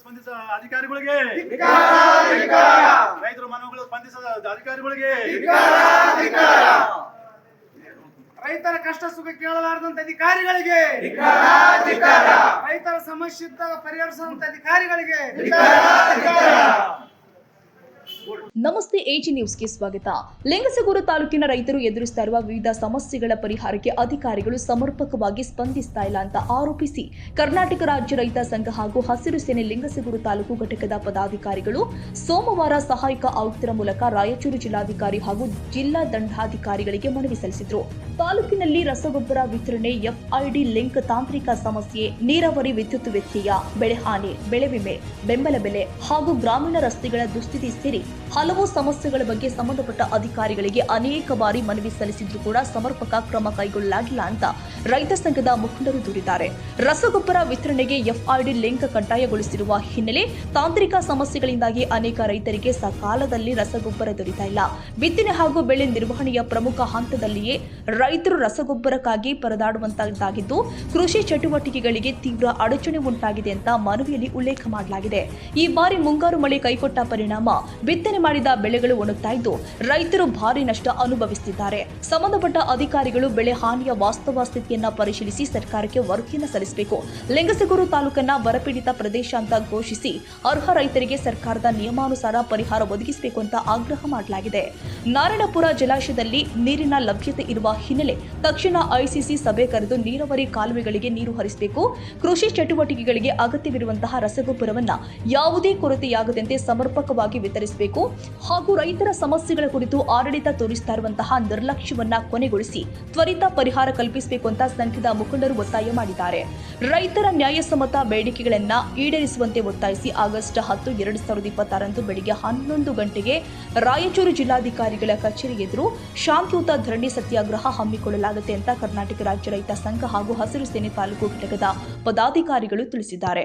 ಸ್ಪಂದಿಸಿದ ಅಧಿಕಾರಿಗಳಿಗೆ ರೈತರ ಮನವಿಗಳು ಸ್ಪಂದಿಸಿದ ಅಧಿಕಾರಿಗಳಿಗೆ ರೈತರ ಕಷ್ಟ ಸುಖ ಕೇಳಲಾರದಂತ ಅಧಿಕಾರಿಗಳಿಗೆ ರೈತರ ಸಮಸ್ಯೆ ಇದ್ದಾಗ ಪರಿಹರಿಸುವಂತ ಅಧಿಕಾರಿಗಳಿಗೆ ನಮಸ್ತೆ ಎಜಿ ನ್ಯೂಸ್ಗೆ ಸ್ವಾಗತ. ಲಿಂಗಸಗೂರು ತಾಲೂಕಿನ ರೈತರು ಎದುರಿಸ್ತಾ ಇರುವ ವಿವಿಧ ಸಮಸ್ಯೆಗಳ ಪರಿಹಾರಕ್ಕೆ ಅಧಿಕಾರಿಗಳು ಸಮರ್ಪಕವಾಗಿ ಸ್ಪಂದಿಸ್ತಾ ಇಲ್ಲ ಅಂತ ಆರೋಪಿಸಿ ಕರ್ನಾಟಕ ರಾಜ್ಯ ರೈತ ಸಂಘ ಹಾಗೂ ಹಸಿರು ಸೇನೆ ಲಿಂಗಸಗೂರು ತಾಲೂಕು ಘಟಕದ ಪದಾಧಿಕಾರಿಗಳು ಸೋಮವಾರ ಸಹಾಯಕ ಆಯುಕ್ತರ ಮೂಲಕ ರಾಯಚೂರು ಜಿಲ್ಲಾಧಿಕಾರಿ ಹಾಗೂ ಜಿಲ್ಲಾ ದಂಡಾಧಿಕಾರಿಗಳಿಗೆ ಮನವಿ ಸಲ್ಲಿಸಿದರು. ತಾಲೂಕಿನಲ್ಲಿ ರಸಗೊಬ್ಬರ ವಿತರಣೆ, ಎಫ್ಐಡಿ ಲಿಂಕ್ ತಾಂತ್ರಿಕ ಸಮಸ್ಯೆ, ನೀರಾವರಿ ವಿದ್ಯುತ್ ವ್ಯತ್ಯಯ, ಬೆಳೆ ಹಾನಿ, ಬೆಳೆ ವಿಮೆ, ಬೆಂಬಲ ಬೆಲೆ ಹಾಗೂ ಗ್ರಾಮೀಣ ರಸ್ತೆಗಳ ದುಸ್ಥಿತಿ ಸೇರಿ ಹಲವು ಸಮಸ್ಯೆಗಳ ಬಗ್ಗೆ ಸಂಬಂಧಪಟ್ಟ ಅಧಿಕಾರಿಗಳಿಗೆ ಅನೇಕ ಬಾರಿ ಮನವಿ ಸಲ್ಲಿಸಿದ್ರೂ ಕೂಡ ಸಮರ್ಪಕ ಕ್ರಮ ಕೈಗೊಳ್ಳಲಾಗಿಲ್ಲ ಅಂತ ರೈತ ಸಂಘದ ಮುಖಂಡರು ದೂರಿದ್ದಾರೆ. ರಸಗೊಬ್ಬರ ವಿತರಣೆಗೆ ಎಫ್ಐಡಿ ಲಿಂಕ್ ಕಡ್ಡಾಯಗೊಳಿಸಿರುವ ಹಿನ್ನೆಲೆ ತಾಂತ್ರಿಕ ಸಮಸ್ಯೆಗಳಿಂದಾಗಿ ಅನೇಕ ರೈತರಿಗೆ ಸಕಾಲದಲ್ಲಿ ರಸಗೊಬ್ಬರ ದೊರೆತಾ ಇಲ್ಲ. ಬಿತ್ತನೆ ಹಾಗೂ ಬೆಳೆ ನಿರ್ವಹಣೆಯ ಪ್ರಮುಖ ಹಂತದಲ್ಲಿಯೇ ರೈತರು ರಸಗೊಬ್ಬರಕ್ಕಾಗಿ ಪರದಾಡುವಂತಾಗಿದ್ದು ಕೃಷಿ ಚಟುವಟಿಕೆಗಳಿಗೆ ತೀವ್ರ ಅಡಚಣೆ ಉಂಟಾಗಿದೆ ಅಂತ ಮನವಿಯಲ್ಲಿ ಉಲ್ಲೇಖ ಮಾಡಲಾಗಿದೆ. ಈ ಬಾರಿ ಮುಂಗಾರು ಮಳೆ ಕೈಕೊಟ್ಟ ಪರಿಣಾಮ ಬಿತ್ತನೆ ಮಾಡಿದ ಬೆಳೆಗಳು ಒಣಗ್ತಾ ಇದ್ದು ರೈತರು ಭಾರಿ ನಷ್ಟ ಅನುಭವಿಸುತ್ತಿದ್ದಾರೆ. ಸಂಬಂಧಪಟ್ಟ ಅಧಿಕಾರಿಗಳು ಬೆಳೆ ಹಾನಿಯ ವಾಸ್ತವ ಸ್ಥಿತಿಯನ್ನ ಪರಿಶೀಲಿಸಿ ಸರ್ಕಾರಕ್ಕೆ ವರದಿಯನ್ನು ಸಲ್ಲಿಸಬೇಕು. ಲಿಂಗಸಗೂರು ತಾಲೂಕನ್ನ ಬರಪೀಡಿತ ಪ್ರದೇಶ ಅಂತ ಘೋಷಿಸಿ ಅರ್ಹ ರೈತರಿಗೆ ಸರ್ಕಾರದ ನಿಯಮಾನುಸಾರ ಪರಿಹಾರ ಒದಗಿಸಬೇಕು ಅಂತ ಆಗ್ರಹ ಮಾಡಲಾಗಿದೆ. ನಾರಾಯಣಪುರ ಜಲಾಶಯದಲ್ಲಿ ನೀರಿನ ಲಭ್ಯತೆ ಇರುವ ಹಿನ್ನೆಲೆ ತಕ್ಷಣ ಐಸಿಸಿ ಸಭೆ ಕರೆದು ನೀರಾವರಿ ಕಾಲುವೆಗಳಿಗೆ ನೀರು ಹರಿಸಬೇಕು. ಕೃಷಿ ಚಟುವಟಿಕೆಗಳಿಗೆ ಅಗತ್ಯವಿರುವಂತಹ ರಸಗೊಬ್ಬರವನ್ನ ಯಾವುದೇ ಕೊರತೆಯಾಗದಂತೆ ಸಮರ್ಪಕವಾಗಿ ವಿತರಿಸಬೇಕು ಹಾಗೂ ರೈತರ ಸಮಸ್ಯೆಗಳ ಕುರಿತು ಆಡಳಿತ ತೋರಿಸ್ತಾ ಇರುವಂತಹ ನಿರ್ಲಕ್ಷ್ಯವನ್ನ ಕೊನೆಗೊಳಿಸಿ ತ್ವರಿತ ಪರಿಹಾರ ಕಲ್ಪಿಸಬೇಕು ಅಂತ ಸಂಘದ ಮುಖಂಡರು ಒತ್ತಾಯ ಮಾಡಿದ್ದಾರೆ. ರೈತರ ನ್ಯಾಯಸಮ್ಮತ ಬೇಡಿಕೆಗಳನ್ನ ಈಡೇರಿಸುವಂತೆ ಒತ್ತಾಯಿಸಿ ಆಗಸ್ಟ್ 10, 2026 ಬೆಳಿಗ್ಗೆ 11 ಗಂಟೆಗೆ ರಾಯಚೂರು ಜಿಲ್ಲಾಧಿಕಾರಿಗಳ ಕಚೇರಿ ಎದುರು ಶಾಂತಿಯುತ ಧರಣಿ ಸತ್ಯಾಗ್ರಹ ಹಮ್ಮಿಕೊಳ್ಳಲಾಗುತ್ತೆ ಅಂತ ಕರ್ನಾಟಕ ರಾಜ್ಯ ರೈತ ಸಂಘ ಹಾಗೂ ಹಸಿರು ಸೇನೆ ತಾಲೂಕು ಘಟಕದ ಪದಾಧಿಕಾರಿಗಳು ತಿಳಿಸಿದ್ದಾರೆ.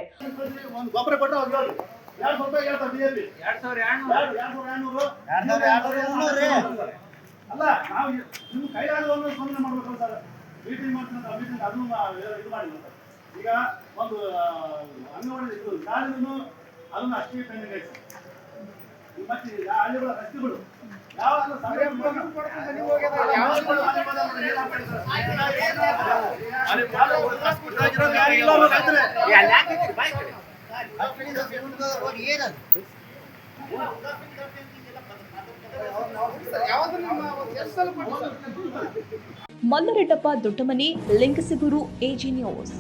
ಅಲ್ಲ, ನಾವು ನಿಮ್ಮ ಕೈಲಾಗದನ್ನು ಸ್ಪಂದನೆ ಮಾಡ್ಬೇಕಲ್ಲ ಸರ್. ಮೀಟಿಂಗ್ ಮಾಡ್ತೀನಿ ಅದನ್ನು ಇದು ಮಾಡಿ. ಈಗ ಒಂದು ಅಂಗನವಾಡಿ ಶಾಲೆನೂ ಅದನ್ನು ಅಷ್ಟೇ ಪೆಂಡಿಂಗ್ ಐತೆ. ಮತ್ತೆ ಹಳ್ಳಿಗಳ ರಸ್ತೆಗಳು ಯಾವಾಗ ಮಲ್ಲರೆಡ್ಡಪ್ಪ ದೊಡ್ಡಮನಿ, ಲಿಂಗಸಗೂರು, ಎಜಿ ನ್ಯೂಸ್.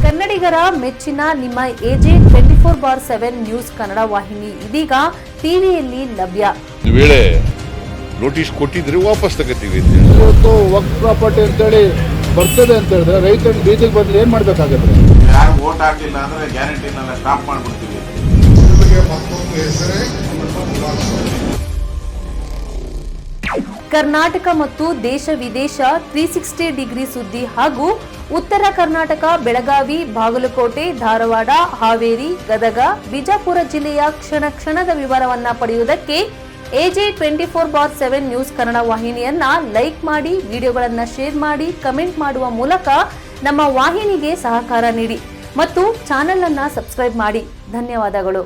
ಕನ್ನಡಿಗರ ಮೆಚ್ಚಿನ ನಿಮ್ಮ ಎಜೆ 24/7 ನ್ಯೂಸ್ ಕನ್ನಡ ವಾಹಿನಿ ಇದೀಗ ಟಿವಿಯಲ್ಲಿ ಲಭ್ಯ. ವೇಳೆ ನೋಟಿಸ್ ಕೊಟ್ಟಿದ್ರೆ ವಾಪಸ್ ತಗೋತೀವಿ. ಇವತ್ತು ವಕ್ಫ್ ಪ್ರಾಪರ್ಟಿ ಅಂತೇಳಿ ಬರ್ತದೆ ಅಂತ ಹೇಳಿದ್ರೆ ರೈತರು ಬೀದಿಗೆ ಬದಲು ಏನ್ ಮಾಡ್ಬೇಕಾಗತ್ತೆ? ಯಾರು ವೋಟ್ ಹಾಕಿಲ್ಲ ಅಂದ್ರೆ ಗ್ಯಾರಂಟಿನೆಲ್ಲ ಸ್ಟಾಪ್ ಮಾಡ್ಬಿಡ್ತೀವಿ. ಕರ್ನಾಟಕ ಮತ್ತು ದೇಶ ವಿದೇಶ 360 ಡಿಗ್ರಿ ಸುದ್ದಿ ಹಾಗೂ ಉತ್ತರ ಕರ್ನಾಟಕ, ಬೆಳಗಾವಿ, ಬಾಗಲಕೋಟೆ, ಧಾರವಾಡ, ಹಾವೇರಿ, ಗದಗ, ಬಿಜಾಪುರ ಜಿಲ್ಲೆಯ ಕ್ಷಣ ಕ್ಷಣದ ವಿವರವನ್ನ ಪಡೆಯುವುದಕ್ಕೆ ಎಜೆ 24/7 ನ್ಯೂಸ್ ಕನ್ನಡ ವಾಹಿನಿಯನ್ನ ಲೈಕ್ ಮಾಡಿ, ವಿಡಿಯೋಗಳನ್ನ ಶೇರ್ ಮಾಡಿ, ಕಮೆಂಟ್ ಮಾಡುವ ಮೂಲಕ ನಮ್ಮ ವಾಹಿನಿಗೆ ಸಹಕಾರ ನೀಡಿ ಮತ್ತು ಚಾನೆಲ್ ಅನ್ನ ಸಬ್ಸ್ಕ್ರೈಬ್ ಮಾಡಿ. ಧನ್ಯವಾದಗಳು.